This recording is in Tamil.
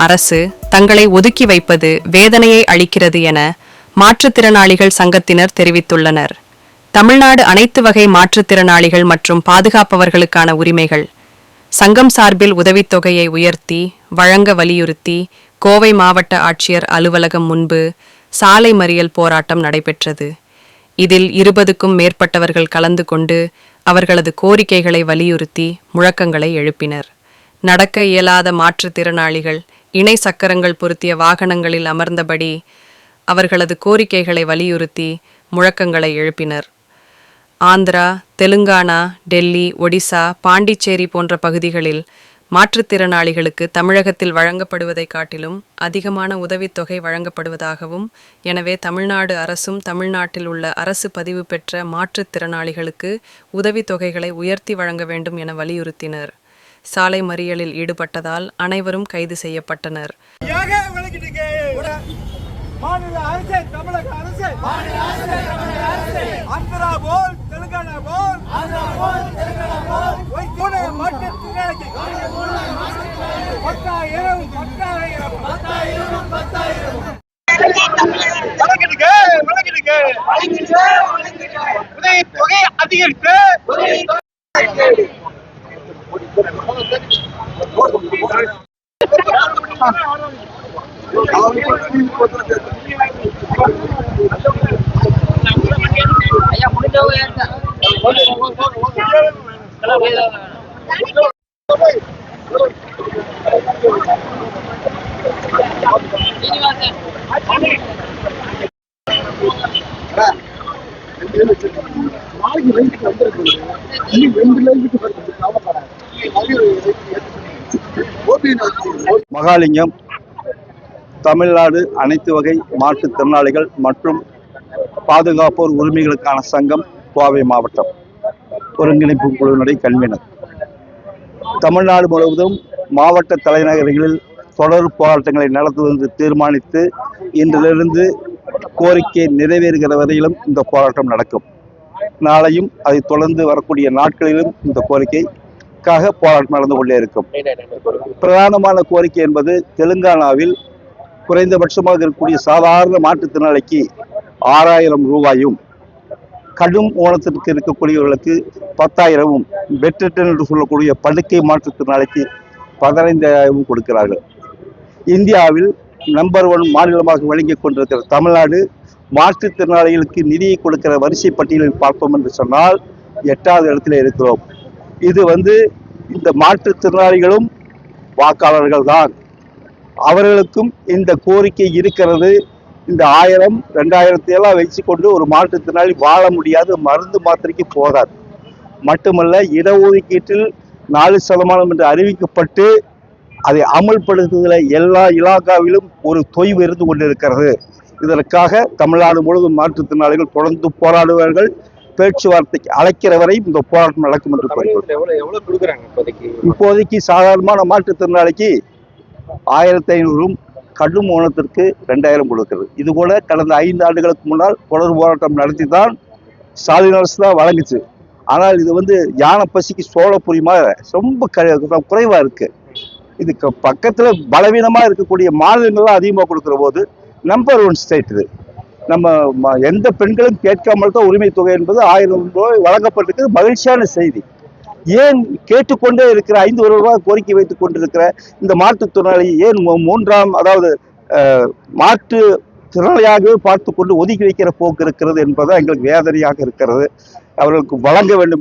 அரசு தங்களை ஒதுக்கி வைப்பது வேதனையை அளிக்கிறது என மாற்றுத்திறனாளிகள் சங்கத்தினர் தெரிவித்துள்ளனர். தமிழ்நாடு அனைத்து வகை மாற்றுத்திறனாளிகள் மற்றும் பாதுகாப்பவர்களுக்கான உரிமைகள் சங்கம் சார்பில் உதவித்தொகையை உயர்த்தி வழங்க வலியுறுத்தி கோவை மாவட்ட ஆட்சியர் அலுவலகம் முன்பு சாலை மறியல் போராட்டம் நடைபெற்றது. இதில் 20க்கும் மேற்பட்டவர்கள் கலந்து கொண்டு அவர்களது கோரிக்கைகளை வலியுறுத்தி முழக்கங்களை எழுப்பினர். நடக்க இயலாத மாற்றுத்திறனாளிகள் இணை சக்கரங்கள் பொருத்திய வாகனங்களில் அமர்ந்தபடி அவர்களது கோரிக்கைகளை வலியுறுத்தி முழக்கங்களை எழுப்பினர். ஆந்திரா, தெலுங்கானா, டெல்லி, ஒடிசா, பாண்டிச்சேரி போன்ற பகுதிகளில் மாற்றுத்திறனாளிகளுக்கு தமிழகத்தில் வழங்கப்படுவதை காட்டிலும் அதிகமான உதவித்தொகை வழங்கப்படுவதாகவும், எனவே தமிழ்நாடு அரசும் தமிழ்நாட்டில் உள்ள அரசு பதிவு பெற்ற மாற்றுத்திறனாளிகளுக்கு உதவித்தொகைகளை உயர்த்தி வழங்க வேண்டும் என வலியுறுத்தினர். சாலை மறியலில் ஈடுபட்டதால் அனைவரும் கைது செய்யப்பட்டனர். மாநில அரசு, தமிழக அரசு, ஆந்திரா போல் தெலுங்கானா போல் மாற்றுத்திறனாளிக்கு 10,000 உதவித்தொகை அதிகரிப்பு மகாலிங்கம், தமிழ்நாடு அனைத்து வகை மாற்றுத்திறனாளிகள் மற்றும் பாதுகாப்போர் உரிமைகளுக்கான சங்கம், கோவை மாவட்டம் ஒருங்கிணைப்பு குழுவினுடைய கன்வீனர். தமிழ்நாடு முழுவதும் மாவட்ட தலைநகரங்களில் தொடர் போராட்டங்களை நடத்துவது என்று தீர்மானித்து இன்றிலிருந்து கோரிக்கை நிறைவேறுகிற வரையிலும் இந்த போராட்டம் நடக்கும். நாளையும் அதை தொடர்ந்து வரக்கூடிய நாட்களிலும் இந்த கோரிக்கைக்காக போராட்டம் நடந்து கொண்டே இருக்கும். பிரதானமான கோரிக்கை என்பது தெலுங்கானாவில் குறைந்தபட்சமாக இருக்கக்கூடிய சாதாரண மாற்றுத்திறனாளிக்கு 6,000 ரூபாயும், கடும் ஊனத்திற்கு இருக்கக்கூடியவர்களுக்கு 10,000, பெட்ரிட்டன் என்று சொல்லக்கூடிய படுக்கை மாற்றுத்திறனாளிக்கு 15,000 கொடுக்கிறார்கள். இந்தியாவில் நம்பர் 1 மாநிலமாக வழங்கிக் கொண்டிருக்கிற தமிழ்நாடு மாற்றுத்திறனாளிகளுக்கு நிதியை கொடுக்கிற வரிசை பட்டியலில் பார்த்தோம் என்று சொன்னால் 8வது இடத்துல இருக்கிறோம். இது இந்த மாற்றுத்திறனாளிகளும் வாக்காளர்கள் தான், அவர்களுக்கும் இந்த கோரிக்கை இருக்கிறது. இந்த 1000, 2000 வச்சு கொண்டு ஒரு மாற்றுத்திறனாளி வாழ முடியாது, மருந்து மாத்திரைக்கு போதாது. மட்டுமல்ல, இடஒதுக்கீட்டில் 4% என்று அறிவிக்கப்பட்டு அதை அமல்படுத்துவதில் எல்லா இலாக்காவிலும் ஒரு தொய்வு இருந்து கொண்டிருக்கிறது. இதற்காக தமிழ்நாடு முழுவதும் மாற்றுத்திறனாளிகள் தொடர்ந்து போராடுவார்கள். பேச்சுவார்த்தைக்கு அழைக்கிற வரை இந்த போராட்டம் நடக்கும் என்று இப்போதைக்கு சாதாரணமான மாற்றுத்திறனாளிக்கு 1,500, கடும் ஊனத்திற்கு 2,000 கொடுக்கிறது. இது கூட கடந்த 5 ஆண்டுகளுக்கு முன்னால் தொடர் போராட்டம் நடத்தி தான் ஸ்டாலின் அரசு தான் வழங்குச்சு. ஆனால் இது யானை பசிக்கு சோளப்புரி மாதிரி ரொம்ப குறைவா இருக்கு. இதுக்கு பக்கத்துல பலவீனமா இருக்கக்கூடிய மாநிலங்கள்லாம் அதிகமாக கொடுக்கிற போது நம்பர் 1 ஸ்டேட் இது. நம்ம எந்த பெண்களும் கேட்காமல் தான் உரிமை தொகை என்பது 1,000 ரூபாய் வழங்கப்பட்டிருக்கிறது. மகிழ்ச்சியான செய்தி. ஏன் கேட்டுக்கொண்டே இருக்கிற 5 ரூபாய் கோரிக்கை வைத்துக் கொண்டிருக்கிற இந்த மாற்றுத்திறனாளி ஏன் 3ஆம், அதாவது மாற்று திறனாளியாகவே பார்த்து கொண்டு ஒதுக்கி வைக்கிற போக்கு இருக்கிறது என்பது எங்களுக்கு வேதனையாக இருக்கிறது. அவர்களுக்கு வழங்க வேண்டும்.